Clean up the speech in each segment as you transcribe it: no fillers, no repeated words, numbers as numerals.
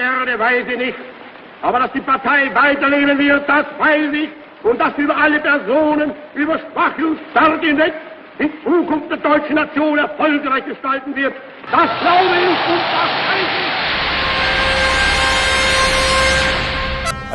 werde, weiß ich nicht. Aber dass die Partei weiterleben wird, das weiß ich. Und dass über alle Personen, über Schwache und Starke hinweg in Zukunft der deutschen Nation erfolgreich gestalten wird, das glaube ich und das weiß ich.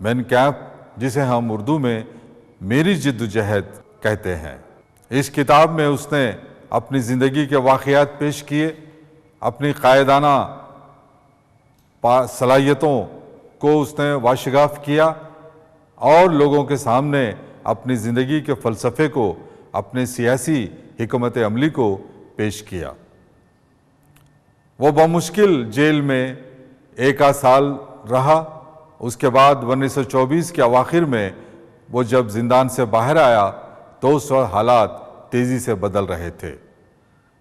Main camp, جسے ہم اردو میں میری جدوجہد کہتے ہیں، اس کتاب میں اس نے اپنی زندگی کے واقعات پیش کیے، اپنی قائدانہ صلاحیتوں کو اس نے واشگاف کیا اور لوگوں کے سامنے اپنی زندگی کے فلسفے کو، اپنے سیاسی حکمت عملی کو پیش کیا۔ وہ بمشکل جیل میں 1 سال رہا۔ اس کے بعد 1924 کے اواخر میں وہ جب زندان سے باہر آیا تو اس وقت حالات تیزی سے بدل رہے تھے۔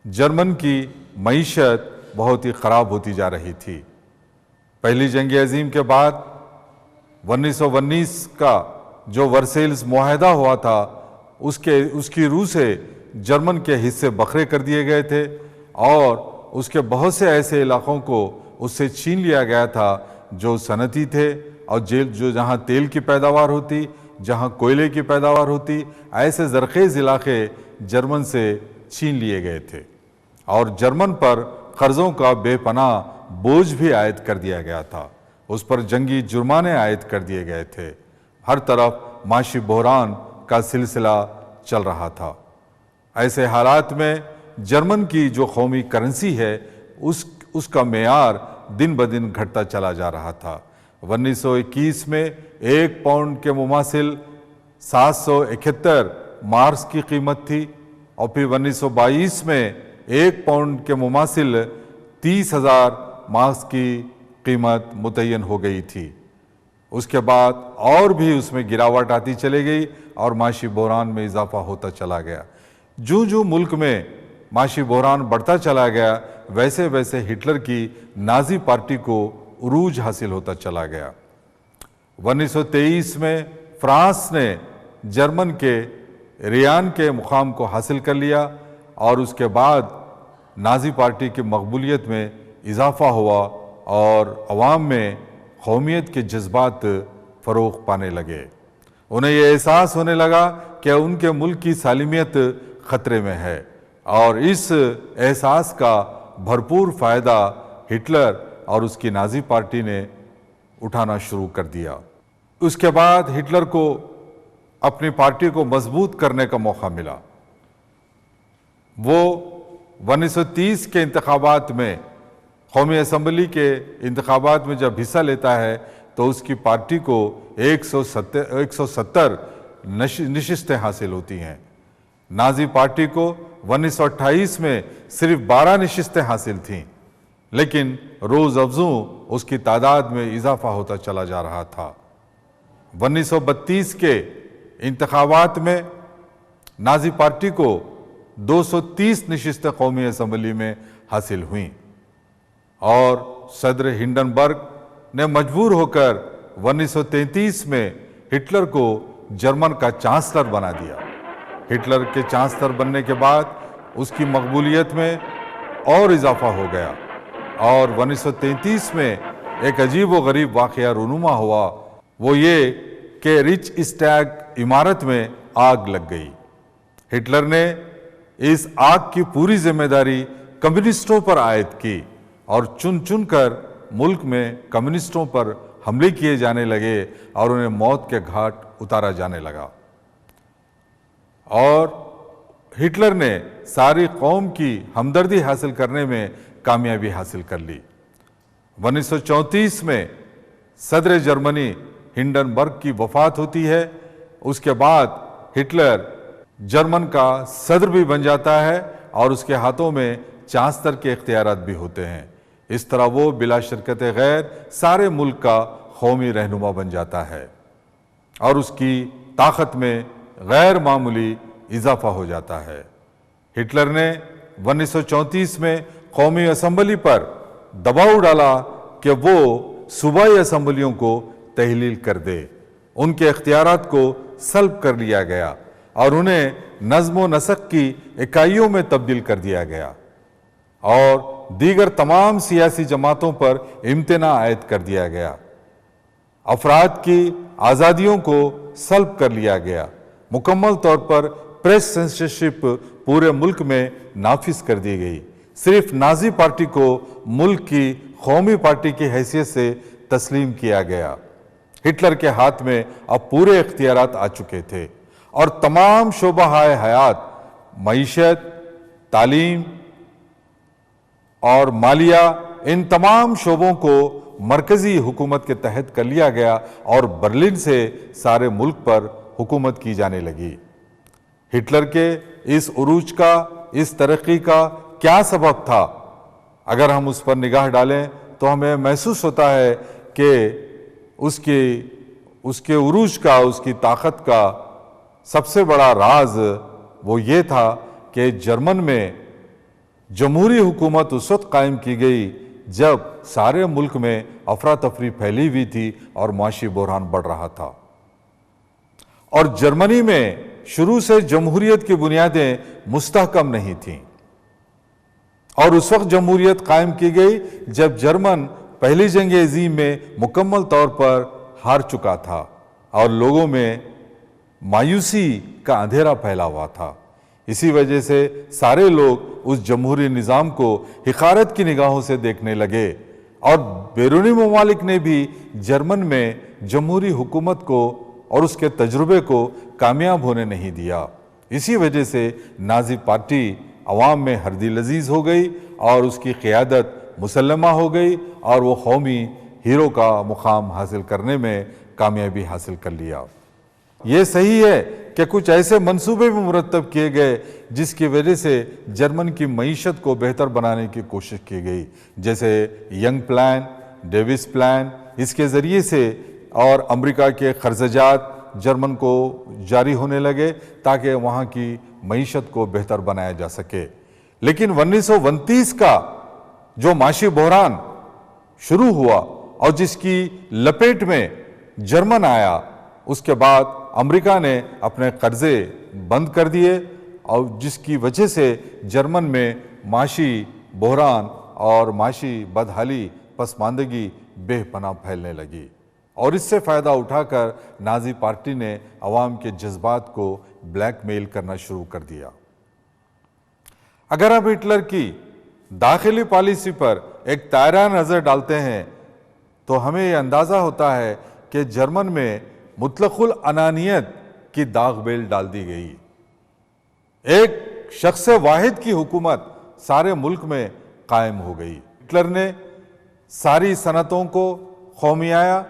جرمن کی معیشت بہت ہی خراب ہوتی جا رہی تھی۔ پہلی جنگ عظیم کے بعد 1919 کا جو ورسیلز معاہدہ ہوا تھا، اس کی روح سے جرمن کے حصے بکھرے کر دیے گئے تھے اور اس کے بہت سے ایسے علاقوں کو اس سے چھین لیا گیا تھا جو صنعتی تھے اور جہاں تیل کی پیداوار ہوتی، جہاں کوئلے کی پیداوار ہوتی، ایسے زرخیز علاقے جرمن سے چھین لیے گئے تھے اور جرمن پر قرضوں کا بے پناہ بوجھ بھی عائد کر دیا گیا تھا۔ اس پر جنگی جرمانے عائد کر دیے گئے تھے۔ ہر طرف معاشی بحران کا سلسلہ چل رہا تھا۔ ایسے حالات میں جرمن کی جو قومی کرنسی ہے اس کا معیار دن بدن گھٹتا چلا جا رہا تھا۔ 1921 میں 1 پاؤنڈ کے مماثل 771 مارکس کی قیمت تھی اور پھر 1922 میں 1 پاؤنڈ کے مماثل 30,000 مارکس کی قیمت متعین ہو گئی تھی۔ اس کے بعد اور بھی اس میں گراوٹ آتی چلی گئی اور معاشی بحران میں اضافہ ہوتا چلا گیا۔ جو ملک میں معاشی بحران بڑھتا چلا گیا، ویسے ویسے ہٹلر کی نازی پارٹی کو عروج حاصل ہوتا چلا گیا۔ 1923 میں فرانس نے جرمن کے ریان کے مقام کو حاصل کر لیا اور اس کے بعد نازی پارٹی کی مقبولیت میں اضافہ ہوا اور عوام میں قومیت کے جذبات فروغ پانے لگے۔ انہیں یہ احساس ہونے لگا کہ ان کے ملک کی سالمیت خطرے میں ہے اور اس احساس کا بھرپور فائدہ ہٹلر اور اس کی نازی پارٹی نے اٹھانا شروع کر دیا۔ اس کے بعد ہٹلر کو اپنی پارٹی کو مضبوط کرنے کا موقع ملا۔ وہ 1930 کے انتخابات میں، قومی اسمبلی کے انتخابات میں جب حصہ لیتا ہے تو اس کی پارٹی کو 170 نشستیں حاصل ہوتی ہیں۔ نازی پارٹی کو 1928 میں صرف 12 نشستیں حاصل تھیں، لیکن روز افزوں اس کی تعداد میں اضافہ ہوتا چلا جا رہا تھا۔ 1932 کے انتخابات میں نازی پارٹی کو 230 نشستیں قومی اسمبلی میں حاصل ہوئیں اور صدر ہنڈنبرگ نے مجبور ہو کر 1933 میں ہٹلر کو جرمن کا چانسلر بنا دیا۔ ہٹلر کے چانسلر بننے کے بعد اس کی مقبولیت میں اور اضافہ ہو گیا اور 1933 میں ایک عجیب و غریب واقعہ رونما ہوا، وہ یہ کہ ریچ اسٹیگ عمارت میں آگ لگ گئی۔ ہٹلر نے اس آگ کی پوری ذمہ داری کمیونسٹوں پر عائد کی اور چن کر ملک میں کمیونسٹوں پر حملے کیے جانے لگے اور انہیں موت کے گھاٹ اتارا جانے لگا اور ہٹلر نے ساری قوم کی ہمدردی حاصل کرنے میں کامیابی حاصل کر لی۔ 1934 میں صدر جرمنی ہنڈنبرگ کی وفات ہوتی ہے۔ اس کے بعد ہٹلر جرمن کا صدر بھی بن جاتا ہے اور اس کے ہاتھوں میں چانسلر کے اختیارات بھی ہوتے ہیں۔ اس طرح وہ بلا شرکت غیر سارے ملک کا قومی رہنما بن جاتا ہے اور اس کی طاقت میں غیر معمولی اضافہ ہو جاتا ہے۔ ہٹلر نے 1934 میں قومی اسمبلی پر دباؤ ڈالا کہ وہ صوبائی اسمبلیوں کو تحلیل کر دے۔ ان کے اختیارات کو سلب کر لیا گیا اور انہیں نظم و نسق کی اکائیوں میں تبدیل کر دیا گیا اور دیگر تمام سیاسی جماعتوں پر امتناع عائد کر دیا گیا۔ افراد کی آزادیوں کو سلب کر لیا گیا۔ مکمل طور پر پریس سینسرشپ پورے ملک میں نافذ کر دی گئی۔ صرف نازی پارٹی کو ملک کی قومی پارٹی کی حیثیت سے تسلیم کیا گیا۔ ہٹلر کے ہاتھ میں اب پورے اختیارات آ چکے تھے اور تمام شعبہ حیات، معیشت، تعلیم اور مالیہ، ان تمام شعبوں کو مرکزی حکومت کے تحت کر لیا گیا اور برلن سے سارے ملک پر حکومت کی جانے لگی۔ ہٹلر کے اس عروج کا، اس ترقی کا کیا سبب تھا؟ اگر ہم اس پر نگاہ ڈالیں تو ہمیں محسوس ہوتا ہے کہ اس کے عروج کا، اس کی طاقت کا سب سے بڑا راز وہ یہ تھا کہ جرمن میں جمہوری حکومت اس وقت قائم کی گئی جب سارے ملک میں افراتفری پھیلی ہوئی تھی اور معاشی بحران بڑھ رہا تھا، اور جرمنی میں شروع سے جمہوریت کی بنیادیں مستحکم نہیں تھیں، اور اس وقت جمہوریت قائم کی گئی جب جرمن پہلی جنگ عظیم میں مکمل طور پر ہار چکا تھا اور لوگوں میں مایوسی کا اندھیرا پھیلا ہوا تھا۔ اسی وجہ سے سارے لوگ اس جمہوری نظام کو حقارت کی نگاہوں سے دیکھنے لگے، اور بیرونی ممالک نے بھی جرمن میں جمہوری حکومت کو اور اس کے تجربے کو کامیاب ہونے نہیں دیا۔ اسی وجہ سے نازی پارٹی عوام میں ہردی لذیذ ہو گئی اور اس کی قیادت مسلمہ ہو گئی، اور وہ قومی ہیرو کا مقام حاصل کرنے میں کامیابی حاصل کر لیا۔ یہ صحیح ہے کہ کچھ ایسے منصوبے بھی مرتب کیے گئے جس کی وجہ سے جرمن کی معیشت کو بہتر بنانے کی کوشش کی گئی، جیسے ینگ پلان، ڈیوس پلان۔ اس کے ذریعے سے اور امریکہ کے قرضجات جرمن کو جاری ہونے لگے تاکہ وہاں کی معیشت کو بہتر بنایا جا سکے۔ لیکن 1929 کا جو معاشی بحران شروع ہوا اور جس کی لپیٹ میں جرمن آیا، اس کے بعد امریکہ نے اپنے قرضے بند کر دیے، اور جس کی وجہ سے جرمن میں معاشی بحران اور معاشی بدحالی، پسماندگی بے پناہ پھیلنے لگی، اور اس سے فائدہ اٹھا کر نازی پارٹی نے عوام کے جذبات کو بلیک میل کرنا شروع کر دیا۔ اگر آپ ہٹلر کی داخلی پالیسی پر ایک دائرہ نظر ڈالتے ہیں تو ہمیں یہ اندازہ ہوتا ہے کہ جرمن میں مطلق الانانیت کی داغ بیل ڈال دی گئی۔ ایک شخص واحد کی حکومت سارے ملک میں قائم ہو گئی۔ ہٹلر نے ساری صنعتوں کو قومیایا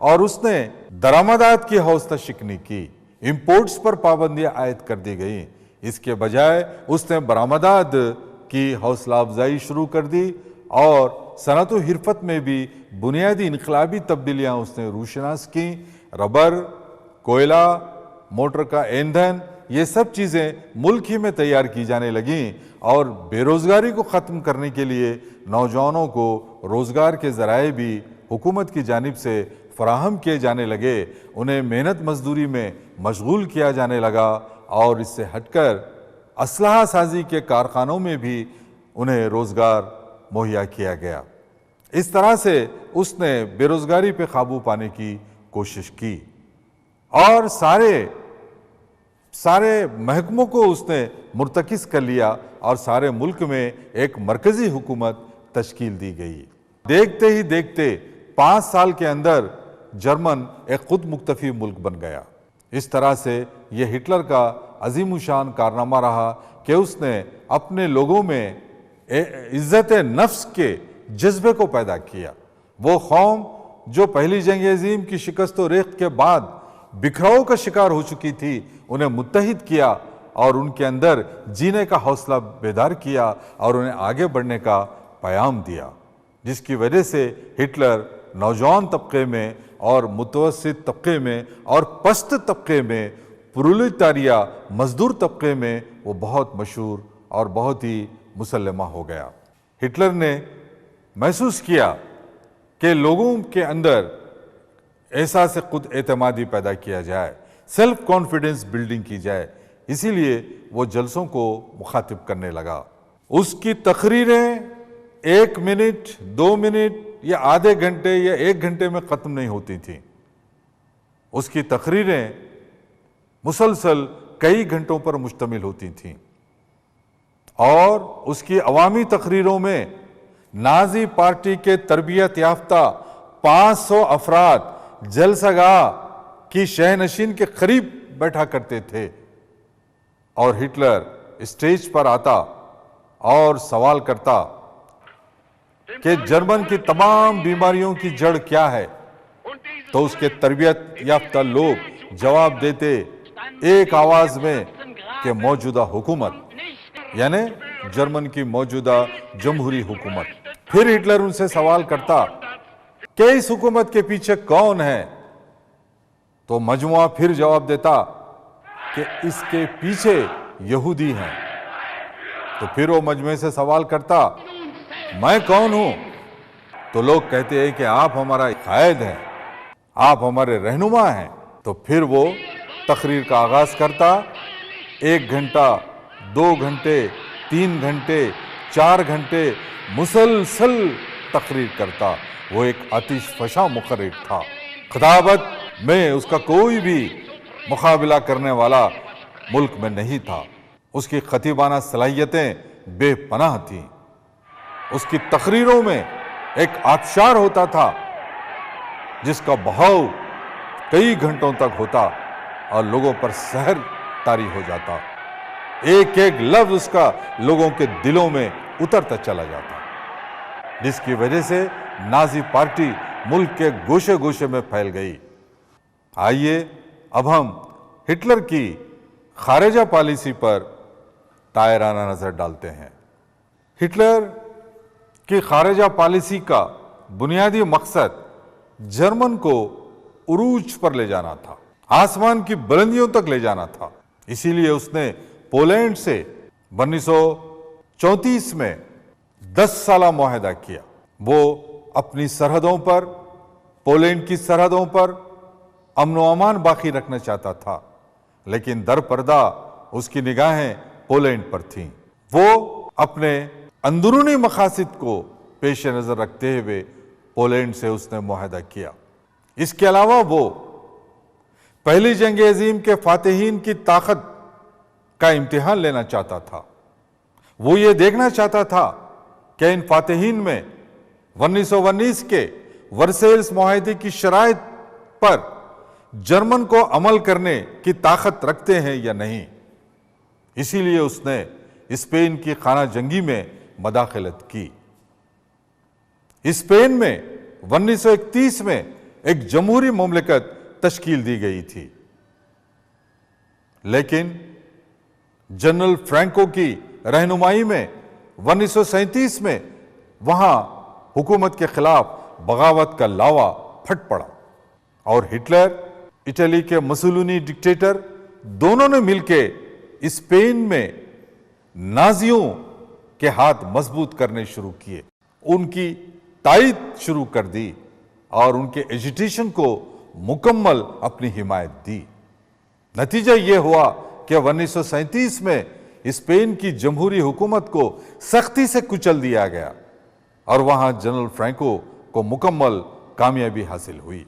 اور اس نے درآمدات کی حوصلہ شکنی کی، امپورٹس پر پابندیاں عائد کر دی گئیں۔ اس کے بجائے اس نے برآمدات کی حوصلہ افزائی شروع کر دی، اور صنعت و حرفت میں بھی بنیادی انقلابی تبدیلیاں اس نے روشناس کیں۔ ربر، کوئلہ، موٹر کا ایندھن، یہ سب چیزیں ملک ہی میں تیار کی جانے لگیں، اور بے روزگاری کو ختم کرنے کے لیے نوجوانوں کو روزگار کے ذرائع بھی حکومت کی جانب سے فراہم کیے جانے لگے، انہیں محنت مزدوری میں مشغول کیا جانے لگا، اور اس سے ہٹ کر اسلحہ سازی کے کارخانوں میں بھی انہیں روزگار مہیا کیا گیا۔ اس طرح سے اس نے بے روزگاری پہ قابو پانے کی کوشش کی، اور سارے محکموں کو اس نے مرتکز کر لیا، اور سارے ملک میں ایک مرکزی حکومت تشکیل دی گئی۔ دیکھتے ہی دیکھتے 5 سال کے اندر جرمن ایک خود مکتفی ملک بن گیا۔ اس طرح سے یہ ہٹلر کا عظیم الشان کارنامہ رہا کہ اس نے اپنے لوگوں میں عزت نفس کے جذبے کو پیدا کیا۔ وہ قوم جو پہلی جنگ عظیم کی شکست و ریخت کے بعد بکھراؤ کا شکار ہو چکی تھی، انہیں متحد کیا اور ان کے اندر جینے کا حوصلہ بیدار کیا اور انہیں آگے بڑھنے کا پیام دیا، جس کی وجہ سے ہٹلر نوجوان طبقے میں اور متوسط طبقے میں اور پست طبقے میں، پرولتاریہ مزدور طبقے میں وہ بہت مشہور اور بہت ہی مسلمہ ہو گیا۔ ہٹلر نے محسوس کیا کہ لوگوں کے اندر احساس خود اعتمادی پیدا کیا جائے، سیلف کانفیڈنس بلڈنگ کی جائے، اسی لیے وہ جلسوں کو مخاطب کرنے لگا۔ اس کی تقریریں 1 منٹ، 2 منٹ یا آدھے گھنٹے یا 1 گھنٹے میں ختم نہیں ہوتی تھیں۔ اس کی تقریریں مسلسل کئی گھنٹوں پر مشتمل ہوتی تھیں، اور اس کی عوامی تقریروں میں نازی پارٹی کے تربیت یافتہ 500 افراد جلسہ گاہ کی شہنشین کے قریب بیٹھا کرتے تھے اور ہٹلر اسٹیج پر آتا اور سوال کرتا کہ جرمن کی تمام بیماریوں کی جڑ کیا ہے، تو اس کے تربیت یافتہ لوگ جواب دیتے ایک آواز میں کہ موجودہ حکومت، یعنی جرمن کی موجودہ جمہوری حکومت۔ پھر ہٹلر ان سے سوال کرتا کہ اس حکومت کے پیچھے کون ہے، تو مجموعہ پھر جواب دیتا کہ اس کے پیچھے یہودی ہیں۔ تو پھر وہ مجمع سے سوال کرتا میں کون ہوں، تو لوگ کہتے ہیں کہ آپ ہمارا قائد ہیں، آپ ہمارے رہنما ہیں۔ تو پھر وہ تقریر کا آغاز کرتا، 1 گھنٹہ 2 گھنٹے 3 گھنٹے 4 گھنٹے مسلسل تقریر کرتا۔ وہ ایک آتش فشاں مقرر تھا، خطابت میں اس کا کوئی بھی مقابلہ کرنے والا ملک میں نہیں تھا۔ اس کی خطیبانہ صلاحیتیں بے پناہ تھیں۔ اس کی تقریروں میں ایک آبشار ہوتا تھا جس کا بہاؤ کئی گھنٹوں تک ہوتا اور لوگوں پر سحر طاری ہو جاتا، ایک ایک لفظ اس کا لوگوں کے دلوں میں اترتا چلا جاتا، جس کی وجہ سے نازی پارٹی ملک کے گوشے گوشے میں پھیل گئی۔ آئیے اب ہم ہٹلر کی خارجہ پالیسی پر دائرانہ نظر ڈالتے ہیں۔ ہٹلر کی خارجہ پالیسی کا بنیادی مقصد جرمن کو عروج پر لے جانا تھا، آسمان کی بلندیوں تک لے جانا تھا۔ اسی لیے اس نے پولینڈ سے 1934 میں 10 سالہ معاہدہ کیا۔ وہ اپنی سرحدوں پر، پولینڈ کی سرحدوں پر امن و امان باقی رکھنا چاہتا تھا، لیکن در پردہ اس کی نگاہیں پولینڈ پر تھیں۔ وہ اپنے اندرونی مقاصد کو پیش نظر رکھتے ہوئے پولینڈ سے اس نے معاہدہ کیا۔ اس کے علاوہ وہ پہلی جنگ عظیم کے فاتحین کی طاقت کا امتحان لینا چاہتا تھا۔ وہ یہ دیکھنا چاہتا تھا کہ ان فاتحین میں 1919 کے ورسیلز معاہدے کی شرائط پر جرمن کو عمل کرنے کی طاقت رکھتے ہیں یا نہیں۔ اسی لیے اس نے اسپین کی خانہ جنگی میں مداخلت کی۔ اسپین میں 1931 میں ایک جمہوری مملکت تشکیل دی گئی تھی، لیکن جنرل فرینکو کی رہنمائی میں 1937 میں وہاں حکومت کے خلاف بغاوت کا لاوا پھٹ پڑا اور ہٹلر، اٹلی کے مسولینی ڈکٹیٹر، دونوں نے مل کے اسپین میں نازیوں کے ہاتھ مضبوط کرنے شروع کیے، ان کی تائید شروع کر دی اور ان کے ایجیٹیشن کو مکمل اپنی حمایت دی۔ نتیجہ یہ ہوا کہ 1937 میں اسپین کی جمہوری حکومت کو سختی سے کچل دیا گیا اور وہاں جنرل فرینکو کو مکمل کامیابی حاصل ہوئی۔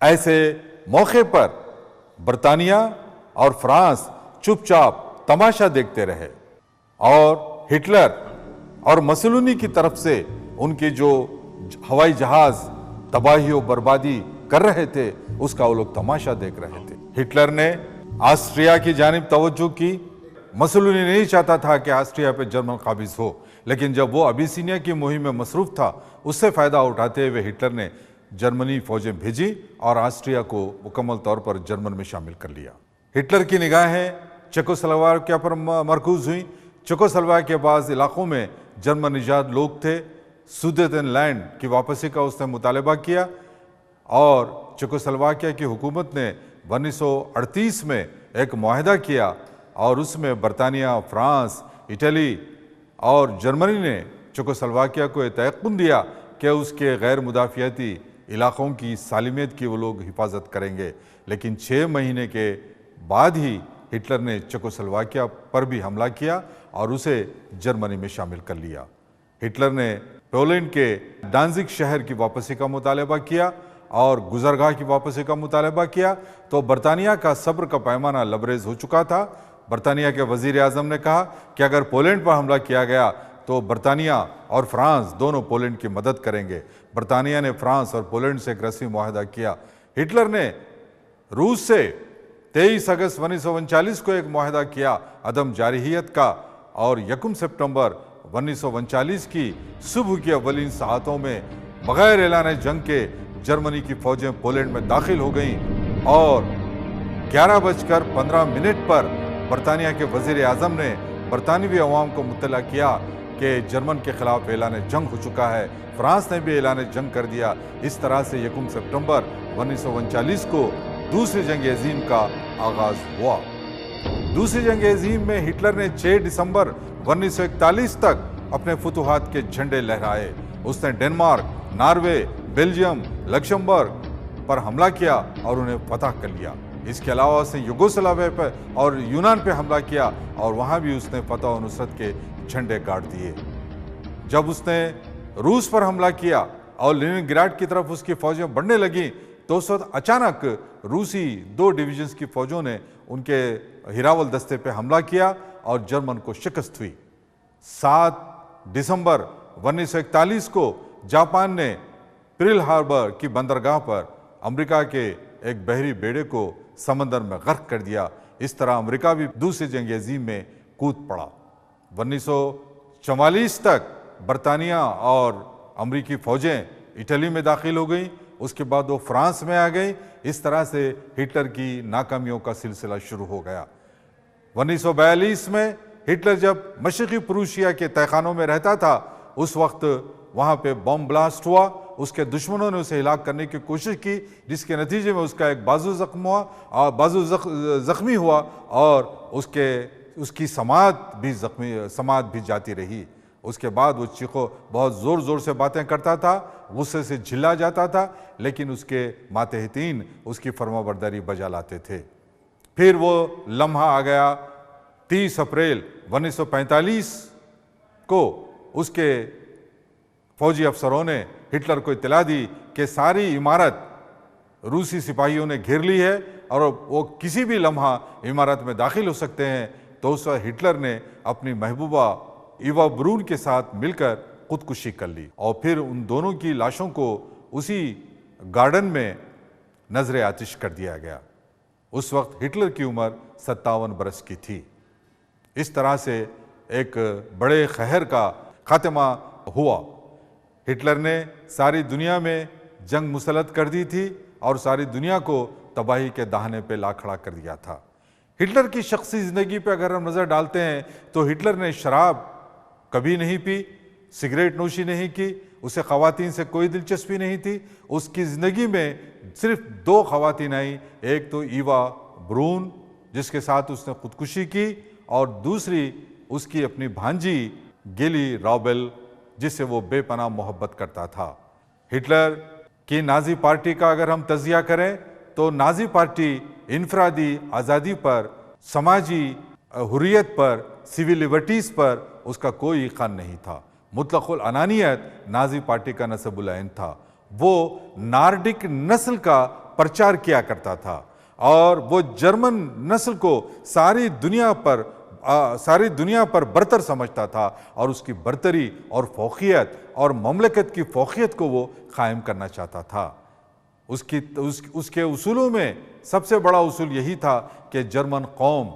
ایسے موقع پر برطانیہ اور فرانس چپ چاپ تماشا دیکھتے رہے اور ہٹلر اور مسولینی کی طرف سے ان کے جو ہوائی جہاز تباہی و بربادی کر رہے تھے اس کا وہ لوگ تماشا دیکھ رہے تھے۔ ہٹلر نے آسٹریا کی جانب توجہ کی۔ مسولینی نہیں چاہتا تھا کہ آسٹریا پہ جرمن قابض ہو، لیکن جب وہ ابیسینیا کی مہم میں مصروف تھا، اس سے فائدہ اٹھاتے ہوئے ہٹلر نے جرمنی فوجیں بھیجی اور آسٹریا کو مکمل طور پر جرمن میں شامل کر لیا۔ ہٹلر کی نگاہیں چیکوسلواکیہ پر مرکوز ہوئیں۔ چیکوسلواکیہ کے بعض علاقوں میں جرمن نژاد لوگ تھے۔ سودیتن لینڈ کی واپسی کا اس نے مطالبہ کیا اور چیکوسلواکیہ کی حکومت نے 1938 میں ایک معاہدہ کیا اور اس میں برطانیہ، فرانس، اٹلی اور جرمنی نے چیکوسلواکیہ کو یہ تیقن دیا کہ اس کے غیر مدافعتی علاقوں کی سالمیت کی وہ لوگ حفاظت کریں گے، لیکن 6 مہینے کے بعد ہی ہٹلر نے چیکوسلواکیہ پر بھی حملہ کیا اور اسے جرمنی میں شامل کر لیا۔ ہٹلر نے پولینڈ کے ڈانزگ شہر کی واپسی کا مطالبہ کیا اور گزرگاہ کی واپسی کا مطالبہ کیا تو برطانیہ کا صبر کا پیمانہ لبریز ہو چکا تھا۔ برطانیہ کے وزیر اعظم نے کہا کہ اگر پولینڈ پر حملہ کیا گیا تو برطانیہ اور فرانس دونوں پولینڈ کی مدد کریں گے۔ برطانیہ نے فرانس اور پولینڈ سے ایک رسمی معاہدہ کیا۔ ہٹلر نے روس سے 23 اگست 1939 کو ایک معاہدہ کیا عدم جارحیت کا، اور 1 سپتمبر 1939 کی صبح کی اولین ساعتوں میں بغیر اعلان جنگ کے جرمنی کی فوجیں پولینڈ میں داخل ہو گئیں، اور 11:15 پر برطانیہ کے وزیر اعظم نے برطانوی عوام کو مطلع کیا کہ جرمن کے خلاف اعلان جنگ ہو چکا ہے۔ فرانس نے بھی اعلان جنگ کر دیا۔ اس طرح سے 1 سپتمبر 1939 کو دوسری جنگ عظیم کا آغاز ہوا۔ دوسری جنگ عظیم میں ہٹلر نے 6 دسمبر 1941 تک اپنے فتوحات کے جھنڈے لہرائے۔ اس نے ڈنمارک، ناروے، بیلجیم، لکسمبرگ پر حملہ کیا اور انہیں فتح کر لیا۔ اس کے علاوہ اس نے یوگوسلاویا پہ اور یونان پہ حملہ کیا، اور وہاں بھی اس نے فتح و نصرت کے جھنڈے گاڑ دیے۔ جب اس نے روس پر حملہ کیا اور لیننگراڈ کی طرف اس کی فوجیں بڑھنے لگیں، تو اس وقت اچانک روسی 2 ڈویژنز کی فوجوں نے ان کے ہیراول دستے پہ حملہ کیا اور جرمن کو شکست ہوئی۔ 7 دسمبر 1941 کو جاپان نے پرل ہاربر کی بندرگاہ پر امریکہ کے ایک بحری بیڑے کو سمندر میں غرق کر دیا۔ اس طرح امریکہ بھی دوسری جنگ عظیم میں کود پڑا۔ 1944 تک برطانیہ اور امریکی فوجیں اٹلی میں داخل ہو گئیں، اس کے بعد وہ فرانس میں آ گئیں۔ اس طرح سے ہٹلر کی ناکامیوں کا سلسلہ شروع ہو گیا۔ 1942 میں ہٹلر جب مشرقی پروشیا کے تہہ خانوں میں رہتا تھا، اس وقت وہاں پہ بم بلاسٹ ہوا۔ اس کے دشمنوں نے اسے ہلاک کرنے کی کوشش کی، جس کے نتیجے میں اس کا ایک بازو زخمی ہوا، اور اس کی سماعت بھی جاتی رہی۔ اس کے بعد وہ بہت زور زور سے باتیں کرتا تھا، غصے سے جھلا جاتا تھا، لیکن اس کے ماتحتین اس کی فرمانبرداری بجا لاتے تھے۔ پھر وہ لمحہ آ گیا 30 اپریل 1945 کو اس کے فوجی افسروں نے ہٹلر کو اطلاع دی کہ ساری عمارت روسی سپاہیوں نے گھیر لی ہے اور وہ کسی بھی لمحہ عمارت میں داخل ہو سکتے ہیں۔ تو اس وقت ہٹلر نے اپنی محبوبہ ایوا برون کے ساتھ مل کر خودکشی کر لی، اور پھر ان دونوں کی لاشوں کو اسی گارڈن میں نظر آتش کر دیا گیا۔ اس وقت ہٹلر کی عمر 57 برس کی تھی۔ اس طرح سے ایک بڑے قہر کا خاتمہ ہوا۔ ہٹلر نے ساری دنیا میں جنگ مسلط کر دی تھی اور ساری دنیا کو تباہی کے دہانے پہ لا کھڑا کر دیا تھا۔ ہٹلر کی شخصی زندگی پہ اگر ہم نظر ڈالتے ہیں تو ہٹلر نے شراب کبھی نہیں پی، سگریٹ نوشی نہیں کی، اسے خواتین سے کوئی دلچسپی نہیں تھی۔ اس کی زندگی میں صرف 2 خواتین آئیں، ایک تو ایوا برون جس کے ساتھ اس نے خودکشی کی، اور دوسری اس کی اپنی بھانجی گیلی راوبل جس سے وہ بے پناہ محبت کرتا تھا۔ ہٹلر کی نازی پارٹی کا اگر ہم تجزیہ کریں تو نازی پارٹی انفرادی آزادی پر، سماجی حریت پر، سیویل لیبرٹیز پر اس کا کوئی یقین نہیں تھا۔ مطلق العنانیت نازی پارٹی کا نصب العین تھا۔ وہ نارڈک نسل کا پرچار کیا کرتا تھا، اور وہ جرمن نسل کو ساری دنیا پر برتر سمجھتا تھا، اور اس کی برتری اور فوقیت اور مملکت کی فوقیت کو وہ قائم کرنا چاہتا تھا۔ اس کے اصولوں میں سب سے بڑا اصول یہی تھا کہ جرمن قوم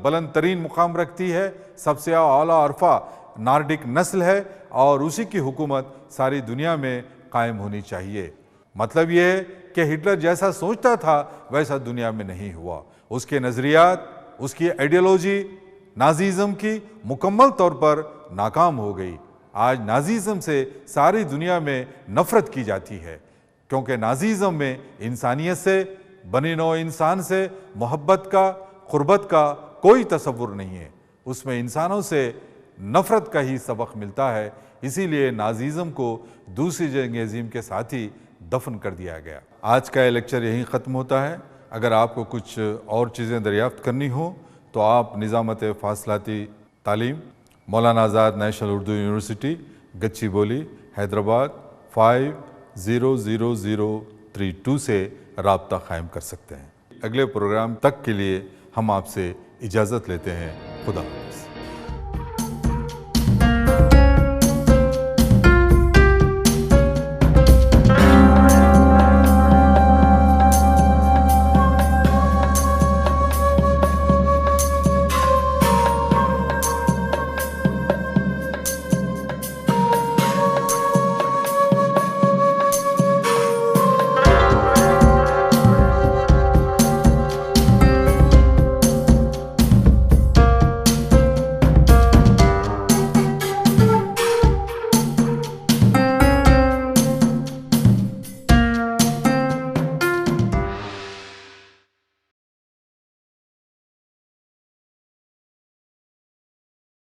بلند ترین مقام رکھتی ہے، سب سے اعلیٰ عرفہ نارڈک نسل ہے، اور اسی کی حکومت ساری دنیا میں قائم ہونی چاہیے۔ مطلب یہ ہے کہ ہٹلر جیسا سوچتا تھا ویسا دنیا میں نہیں ہوا۔ اس کے نظریات، اس کی آئیڈیالوجی نازیزم کی مکمل طور پر ناکام ہو گئی۔ آج نازیزم سے ساری دنیا میں نفرت کی جاتی ہے، کیونکہ نازیزم میں انسانیت سے، بنی نوع انسان سے محبت کا، قربت کا کوئی تصور نہیں ہے۔ اس میں انسانوں سے نفرت کا ہی سبق ملتا ہے۔ اسی لیے نازیزم کو دوسری جنگ عظیم کے ساتھ ہی دفن کر دیا گیا۔ آج کا یہ لیکچر یہیں ختم ہوتا ہے۔ اگر آپ کو کچھ اور چیزیں دریافت کرنی ہوں تو آپ نظامت فاصلاتی تعلیم، مولانا آزاد نیشنل اردو یونیورسٹی، گچی بولی، حیدرآباد 500032 سے رابطہ قائم کر سکتے ہیں۔ اگلے پروگرام تک کے لیے ہم آپ سے اجازت لیتے ہیں۔ خدا حافظ۔